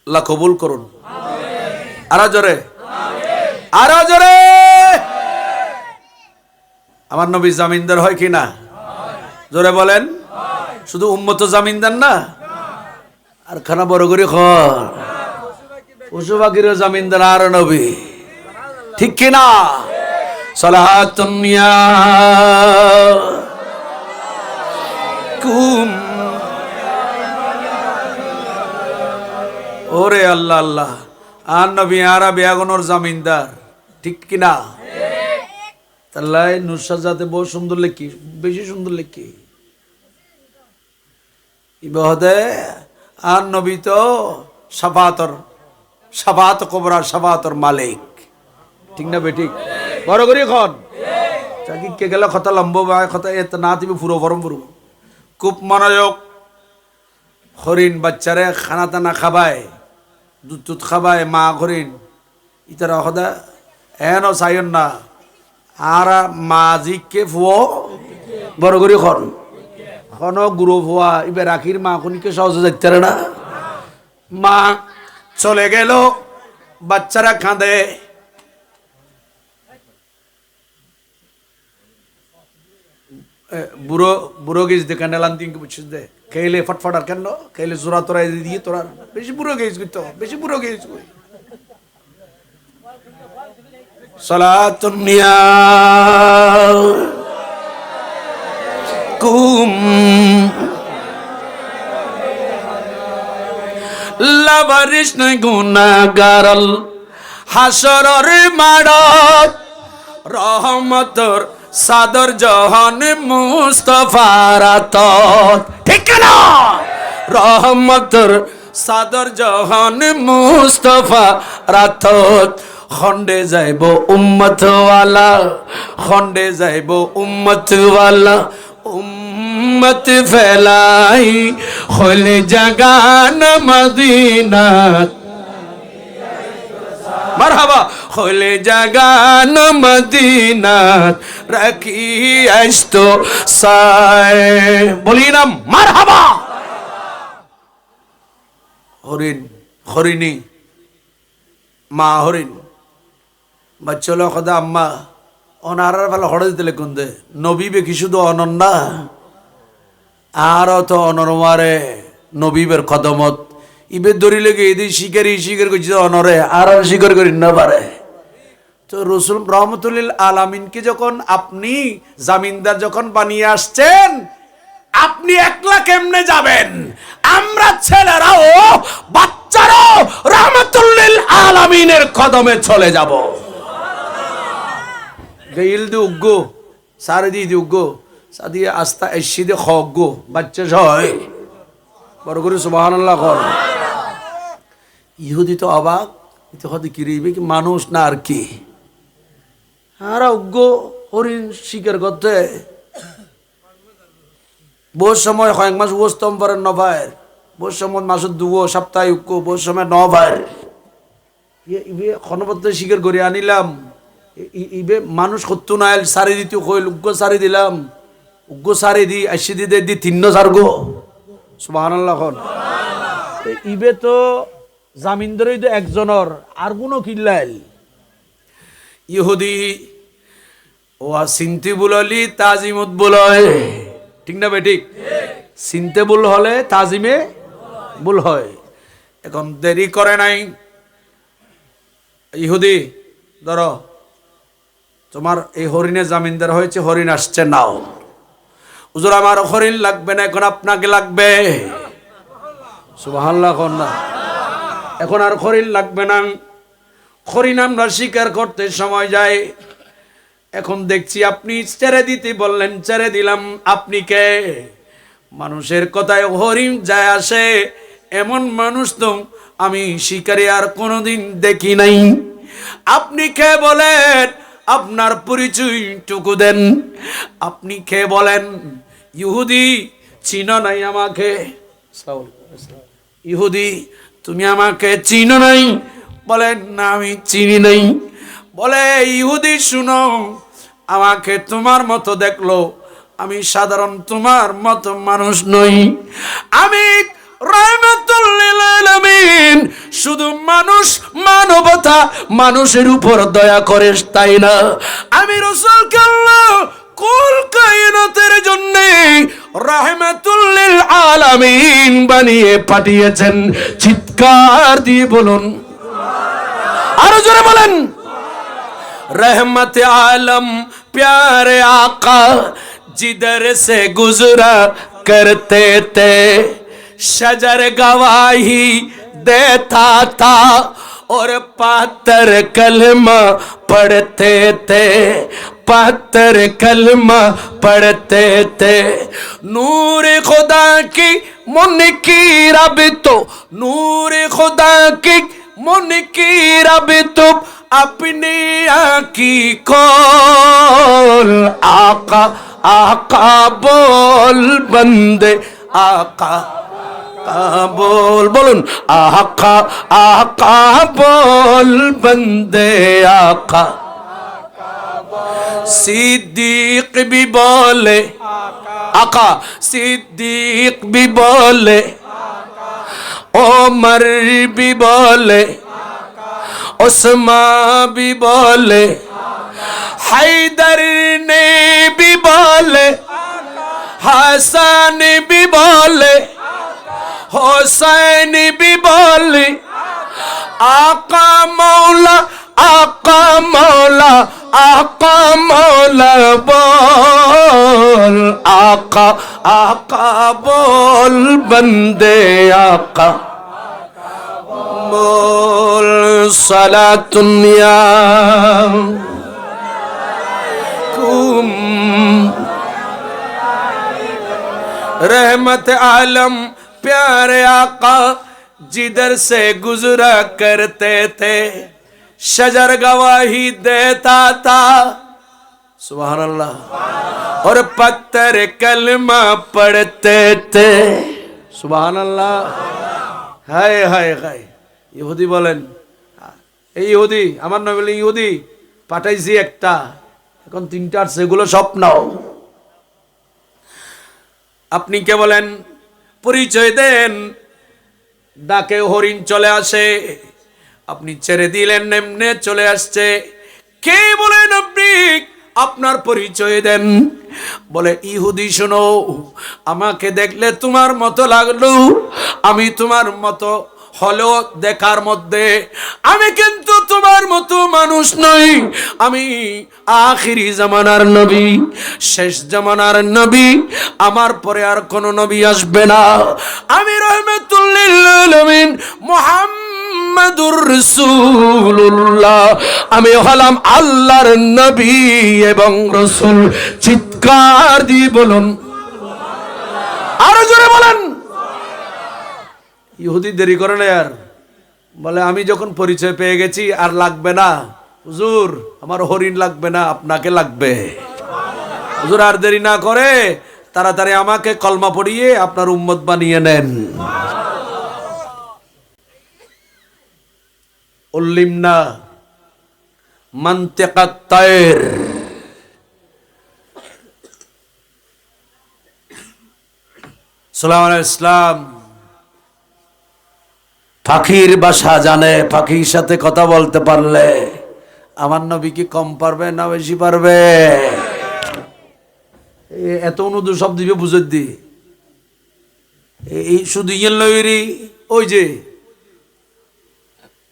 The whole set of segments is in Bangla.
আল্লাহ কবুল করুন। আরো জোরে, আরো জোরে। আমার নবী জামিনদার হয় কিনা? জোরে বলেন। শুধু উম্মত জামিনদার না, আর খানা বড় করে পশু পাখিরও জামিনদার আর নবী, ঠিক কিনা? সালাতুন ইয়া কুম, ওরে আল্লাহ আল্লাহ, আর নবী আর বেয়াগনর জামিনদার, ঠিক কিনা? তাহলে নুসরাত জাতে বহু সুন্দর লেখি, বেশি সুন্দর লেখি ইবাদে। আর নবী তো সাফাত কবরা, সাফাতর মালিক, ঠিক না বেঠিক? বড় করি এখন চাকি কে গেলে কথা লম্ব বা কথা এত না তুমি পুরো ফরম পুরো খুব মনোযোগ। হরিণ বাচ্চারে খানা টানা খাবায়, দুধ টুধ খাবায় মা হরিণ, ইতারা সদা এন চাইন না। আর মা জিকে ফুয় বড় করি খন গুরু ফুয়া এবার রাখির মা খনিকে সহজে যাইতে না। মা চলে গেল, বাচ্চারা কাঁদে। বুড়ো বুড়ো গেছ দে কান্ডালান দিন বুঝছিস দে খেলে ফটফটার কেন খেলে জোড়া তোরা দিয়ে তোরা বেশি বুড়ো গেছ তো বেশি বুড়ো গেছ কই। সালাতুন ইয়া কুম লাবারিস নাই গুনাহগারল হাসরের মাড়ত রহমতর সাদর জাহান মুস্তাফার আতত, ঠিক না? রহমতর সাদর জাহান মুস্তাফার আতত। খন্ডে যাইব উম্মতওয়ালা, খন্ডে যাইব উম্মতওয়ালা, উম্মত ফেলাই হলে জাগান মদিনাত। মারহাবা। হলে জাগান মদিনাত রাখি আসতো সায়, বলি না মারহাবা। হরিণ হরিণী মা হরিণ বাচ্চা কথা আম্মা অনারার ভালো হড়ে দিলে কুন্দে নবী বেকি শুধু অনন্যা আর তো অনরমারে নবীবের কদমত ইবে ধরি লেগে এদিন শিকার করছি অনরে আর শিকার করি না পারে। তো রসুল রহমতুল্লিল আলামিনকে যখন আপনি জামিনদার যখন বানিয়ে আসছেন, আপনি একলা কেমনে যাবেন? আমরা ছেলেরাও বাচ্চারাও রহমতুল্লিল আলামিনের কদমে চলে যাব। গেইল দি উগ্গো সারে দি উগ্গো সাদি আস্তা এসি দে খগ্গো বাচ্চা সয় বড় করে সুবহানাল্লাহ কর। ইহুদি তো অবাক, তো হতে কি রিবে কি মানুষ না আর কি? আর উগ্গো হরিণ শিকার করতে বহু সময় কয়েক মাস উপস্তম পরে নভার, বহু সময় মাসের দুবো সপ্তাহে উগ্গো, বহু সময় নভার ইবে খনবদ্ধ শিকার করে আনিলাম। ইবে মানুষ সত্য নাইল সারি দিতে কইল উগ্গো সারি দিলাম, উগ্গো সারি দি আসি দি তিন্ন সারগো সুবহানাল্লাহ খন। ইবে তো জামিনদারই তো একজনের আর কোনো কিল্লাইল। ইহুদি ও চিন্তি বুললি তাজিমত বুলয়, ঠিক না বে ঠিক? চিনতে ভুল হলে তাজিমে ভুল হয়। এখন দেরি করে নাই। ইহুদি ধরো তোমার এই হরিণের জামিনদার হয়েছে, হরিণ আসছে নাও। হুজুর আমার হরিণ লাগবে না, এখন আপনাকে লাগবে। সুবহানাল্লাহ কোন না? এখন আর হরিণ লাগবে না। হরিণ আমরা শিকার করতে সময় যায়, এখন দেখছি আপনি ছেড়ে দিতে বললেন, ছেড়ে দিলাম। আপনি কে? মানুষের কথায় হরিণ যায় আসে এমন মানুষ তো আমি শিকারে আর কোনোদিন দেখি নাই। আপনি কে বলেন? আপনার পরিচয় টুকু দেন। আপনি কে বলেন? ইহুদি চিনো নাই আমাকে? ইহুদি তুমি আমাকে চিনো নাই? বলেন না আমি চিনি নাই। বলে ইহুদি শুনো, আমাকে তোমার মতো দেখলো, আমি সাধারণ তোমার মতো মানুষ নই। আমি রাহমাতুল লিল আলামিন। শুধু মানুষ, মানবতা, মানুষের উপর দয়া করে তাই না, আমি রাসূলকে আল্লাহ কুল কায়নাতের জন্য রাহমাতুল লিল আলামিন বানিয়ে পাঠিয়েছেন। চিৎকার দিয়ে বলুন, আরো জোরে বলেন। रहमत आलम प्यारे आका जिधर से गुजरा करते थे, शजर गवाही देता था और पत्थर कलमा पढ़ते थे, पत्थर कलमा पढ़ते थे। नूर खुदा की मुनकीर अब तो, नूर खुदा की मुनकीर अब तो अपनी आँखी खोल। आका आका बोल बंदे, आका आका बोल, बोलुन आका आका बोल बंदे आका। सिद्दीक भी बोले आका, सिद्दीक भी बोले, उमर भी बोले, उस्मान भी बोले, हैदर ने भी बोले, हसन भी बोले, हुसैन भी बोले। आका मौला, आका मौला, आका मौला बोल। आका आका बोल बंदे आका बोल। सलातुन या कुम रहमत आलम प्यारे आका जिधर से गुजरा करते थे, शजर गवाही देता था, सुभान अल्लाह, और पत्थर कलमा पढ़ते थे, सुभान अल्लाह। हाय हाय हाय। ইহুদি বলেন, এই ইহুদি আমার নবী বলে ইহুদি পাঠাইছি একটা, এখন তিনটা, সেগুলো স্বপ্ন। আপনি কে বলেন, পরিচয় দেন। ডাকে হরিণ চলে আসে, আপনি ছেড়ে দিলেন, এমনে চলে আসছে। কে বলেন আপনি, আপনার পরিচয় দেন। বলে ইহুদি শোনো, আমাকে দেখলে তোমার মতো লাগলো, আমি তোমার মতো হলো দেখার মধ্যে, আমি কিন্তু তোমার মতো মানুষ নই, আমি আখিরি জামানার নবী, শেষ জামানার নবী, আমার পরে আর কোন নবী আসবে না। আমি রাহমাতুল লিল আলামিন মুহাম্মাদুর রাসূলুল্লাহ, আমি হলাম আল্লাহর নবী এবং রাসূল। চিৎকার দিয়ে বলুন, আরো জোরে বলেন। ইহুদি দেরি করে না আর, বলে আমি যখন পরিচয় পেয়ে গেছি আর লাগবে না হুজুর, আমার হরিণ লাগবে না, আপনাকে লাগবে। হুজুর আর দেরি না করে তাড়াতাড়ি আমাকে কলমা পড়িয়ে আপনার উম্মত বানিয়ে নেন। উল্লিমনা মানতিকাত তায়র, সালাম আলাইহিসসালাম। পাখির ভাষা জানে, পাখির সাথে কথা বলতে পারলে আমার নবী কি কম পারবে না বেশি পারবে? এত অনুদূর সব দিবে বুঝে দি, এই শুধু ইয়েন লইরি। ওই যে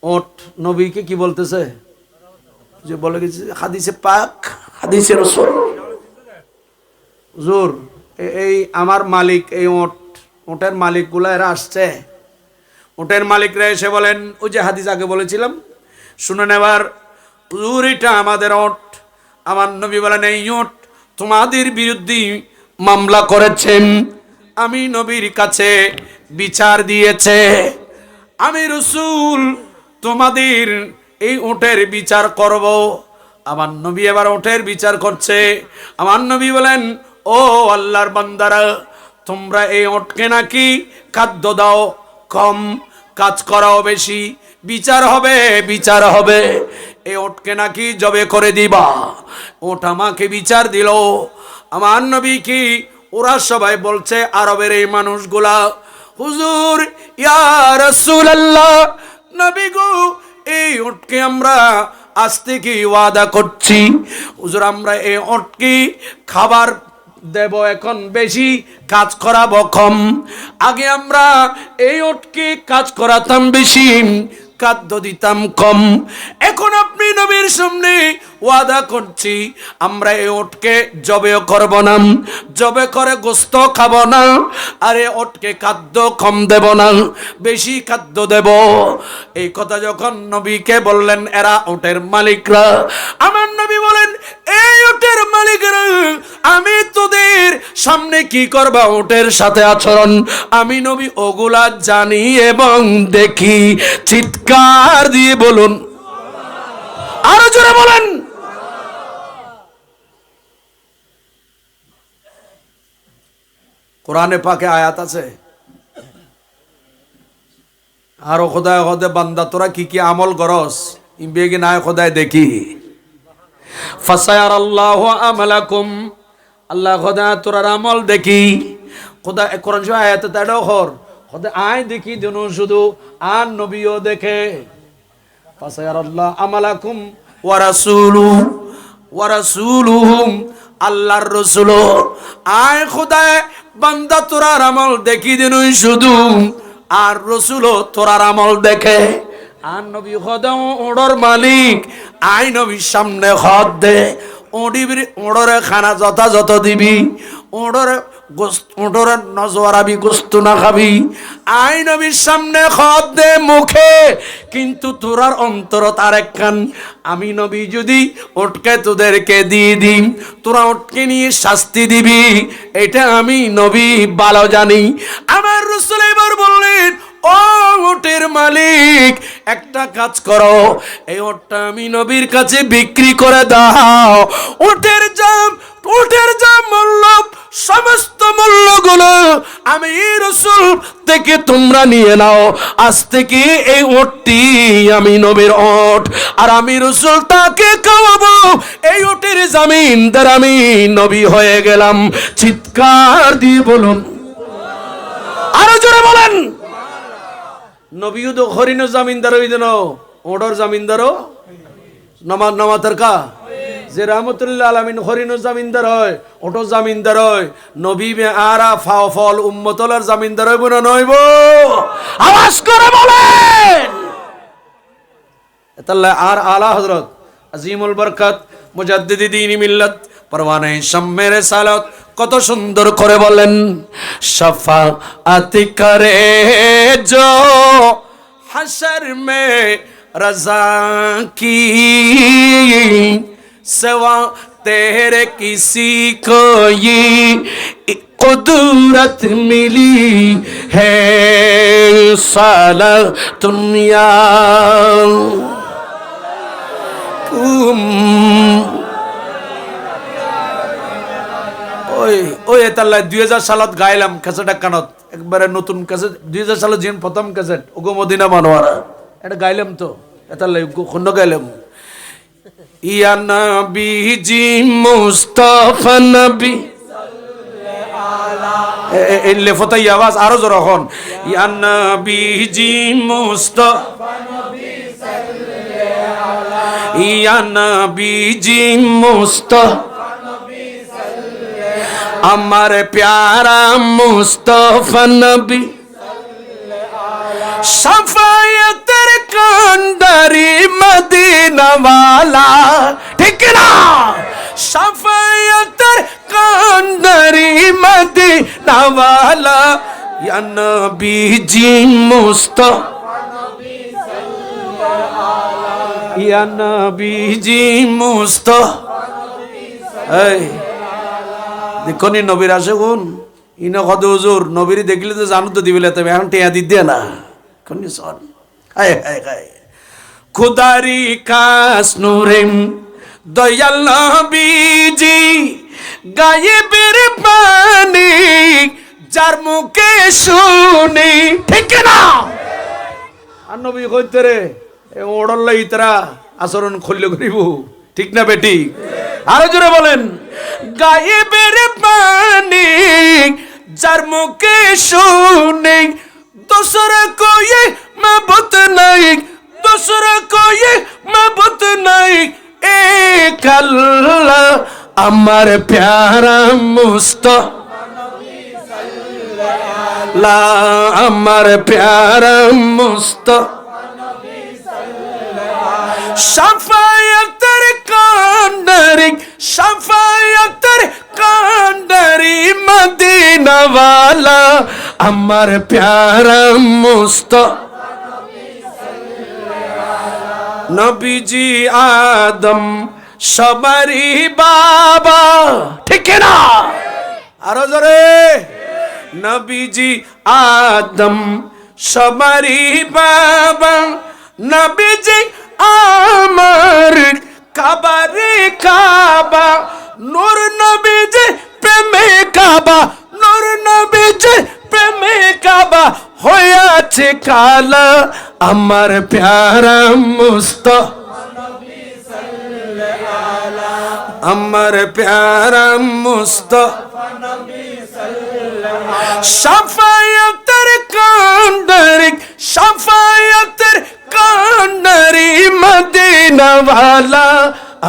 ওট নবীকে কি বলতেছে, যে বলে গেছে হাদিসে পাক, হাদিসে রাসূল। হুজুর এই আমার মালিক, এই ওটের মালিক গুলা এরা আসছে। ওটের মালিকরা এসে বলেন, ওই যে হাদিস আগে বলেছিলাম শুনে নেবার, হুজুর এটা আমাদের ওট। আমার নবী বলেন এই ওট তোমাদের বিরুদ্ধে মামলা করেছেন, আমি নবীর কাছে বিচার দিয়েছে, আমি রাসূল তোমাদের এই ওটের বিচার করব। আমার নবী এবার ওটের বিচার করছে। আমার নবী বলেন, ও আল্লাহর বান্দারা, তোমরা এই ওটকে নাকি খাদ্য দাও কম, কাজ করাও বেশি, বিচার হবে বিচার হবে। এই ওটকে নাকি জবে করে দিবা। ওট আমাকে বিচার দিল। আমার নবী কি, ওরা সবাই বলছে আরবের এই মানুষগুলা হুজুর ইয়া রাসূলুল্লাহ, নবী গো, এই উটকে আমরা আজ থেকে ওয়াদা করছি, হুজুর আমরা এই উটকে খাবার দেব এখন বেশি, কাজ করাবো কম। আগে আমরা এই উটকে কাজ করাতাম বেশি, খাদ্য দিতাম কম। এখন আপনি নবীর সামনে ওয়াদা করছি, আমরা এই উটকে জবেও করব না, জবে করে গোস্ত খাব না, আর এই উটকে খাদ্য কম দেব না, বেশি খাদ্য দেব। এই কথা যখন নবীকে বললেন এরা উটের মালিকরা, আমার নবী বলেন, এই উটের মালিকরা, আমি তোদের সামনে কি করবা উটের সাথে আচরণ, আমি নবী ওগুলা জানি এবং দেখি। চিৎকার দিয়ে বলুন, আরো জোরে বলেন। কোরআনে পাকে আয়াত আছে, আরো খোদায় খোদে বান্দা তোরা কি কি আমল করস, ইবেগে না খোদায় দেখি। ফাসায়ারাল্লাহু আমালাকুম, আল্লাহ খোদা তোরার আমল দেখি। খোদা কোরআন শরীফ আয়াতে তাড়াও কর, খোদা আয় দেখি দিনু শুধু, আর নবীও দেখে। ফাসায়ারাল্লাহু আমালাকুম ওয়া রাসূলুহুম, আল্লাহর রাসূল আয় খোদায় বান্দা তোরার আমল দেখি দিনু শুধু, আর রাসূল তোরার আমল দেখে। আর নবী খোদা ওড়র মালিক, আই নবীর সামনে খদ দে, ওড়িবি ওড়রে খানা যথাযথ দিবি, ওড়রে ওড়রে নজওয়ারাবি গোস্ত না খাবি। আই নবীর সামনে খদ দে মুখে, কিন্তু তোরার অন্তর তার একখান। আমি নবী যদি ওটকে তোদেরকে দিয়ে দিই, তোরা ওটকে নিয়ে শাস্তি দিবি, এটা আমি নবী ভালো জানি। আমার রাসূল এবার বললেন, ও উটের মালিক, একটা কাজ করো, এই উটটা আমি নবীর কাছে বিক্রি করে দাও। উটের জাম মূল্য, সমস্ত মূল্যগুলো আমি রাসূল থেকে তোমরা নিয়ে নাও। আজ থেকে এই উটটি আমি নবীর উট, আর আমি রাসূল তাকে খাওয়াবো। এই উটের জমিনদার আমি নবী হয়ে গেলাম। চিৎকার দিয়ে বলুন, আরো জোরে বলেন। নবীও তো হরিণ জামিনদার হই দেন, ওডর জামিনদারও নমাতের কা যে রহমতুল্লাহ আলামিন হরিণ জামিনদার হয়, ওটো জামিনদার হয়। নবী মে আরা ফল উম্মতলার জামিনদার হইব না নইব? আওয়াজ করে বলেন। তাহলে আর আলা হযরত আজিমুল বরকত মুজাদ্দিদি দ্বীন মিল্লাত পরওয়ানে শাম্মে রিসালাত কত সুন্দর করে বলেন, শফাআত করে जो हशर में रजा की, सिवा तेरे किसी को ये कुदरत मिली है, साला दुनिया ওই তাল্লা 2000 সালত গাইলাম ক্যাসেট কানত, একবারে নতুন ক্যাসেট, 2000 সালে যেন প্রথম ক্যাসেট ওগো মদিনা মানোয়ারা, এটা গাইলাম তো, এতাল্লাই খন্ড গাইলাম। ইয়া নবী জি মুস্তাফা নবী, এলে ফতাই আওয়াজ আরো জোরে হন। ইয়া নবী জি মুস্তাফা নবী সাল্লাল্লাহু আলাইহি, ইয়া নবী জি মুস্তাফা আমার প্যারা মুস্তাফা নবী, শাফায়াতের কান্ডারি মদিনা ওয়ালা, ঠিক না? শাফায়াতের কান্ডারি মদিনা ওয়ালা, ইয়া নবী জি মুস্তাফা নবী সাল্লাল্লাহু আলাইহি, ইয়া নবী জি মুস্তাফা নবী সাল্লাল্লাহু। দেখনি নবীর আসে গুন ইনো কত হুজুর, নবীর দেখলে তো জানো তো দিবিলে, তবে এখন টেয়া দি দে না কোনি সন। হায় হায় হায়, খুদারি কাস নূরেম দয়াল নবীজি, গায়েবের পানি যার মুখে শুনি, ঠিক না? আর নবী কইতে রে এ ওড়ল্লা ইতরা আচরণ খুললে করিব, ঠিক না বেটি? আরো জোরে বলেন। গায়েবের পানি যার মুখে শুনি, दूसरा कोई महबूब नहीं, दूसरा कोई महबूब नहीं, एक अल्लाह अमर प्यारा मुस्तफा, अमर प्यारा मुस्तफा, शफायतर कांडरी, शफायतर कांडरी, मदीना वाला अमर प्यारा मुस्तफा, नबीजी आदम सबरी बाबा, ठीक है ना, आरो जोरे, नबीजी आदम सबरी बाबा, नबीजी आमर काबारे काबा, नूर नबीजी प्रेमे काबा, नूर नबीजी प्रेमे काबा, होयाছে काला अमर प्यारा मुस्तफा, अमर प्यारा मुस्तफा, शफायतर कांडरी, शफायतर कांडरी, मदीना वाला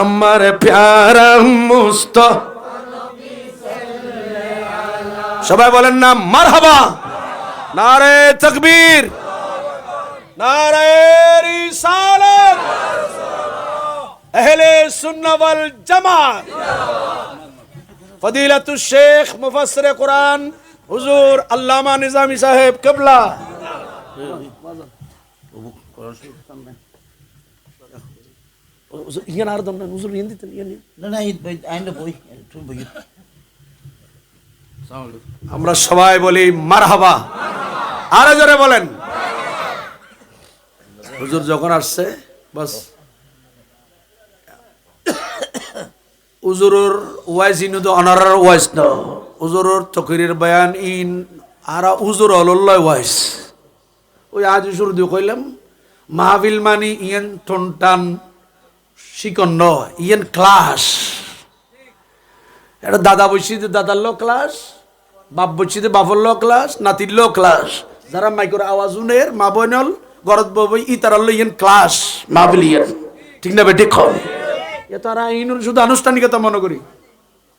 अमर प्यारा मुस्तफा। সবাই বলেন না মারহাবা, নারে তাকবীর, নারে রিসালাত, আহলে সুন্নাহ ওয়াল জামাত। ফদিলাতুশ শেখ মুফাসসির কুরআন হুজুর আল্লামা নিজামী সাহেব কিবলা, ইয়ান আর দম না হুজুর ইয়ান দিতেন, ইয়ান না না ঈদ ভাই আইনা বই তুমি বই। আমরা সবাই বলি মারহাবা, আরো জোরে বলেন। হুজুর যখন আসছে বাস হুজুরের ওয়াইজ ইন তো অনারার ওয়াইজ না, হুজুরের তকরির বয়ান ইন আর হুজুর আল্লাহ ওয়াইজ। ওই আজ শুরু দিয়ে কইলাম মাহফিল মানি ইয়ান টনটান শিকন নয়, ইয়ান ক্লাস। এটা দাদা বৈশিতে দাদার লো ক্লাস, বাপ বৈশিতে বাপর লো ক্লাস, নাতির লো ক্লাস, যারা মাইকের আওয়াজ উনের মা বইনল গরত বই ইতার লো ইয়ান ক্লাস মাহফিল ইয়ান, ঠিক না বেঠিক? এ তারা ইনুর শুধু আনুষ্ঠানিকতা মনে করি।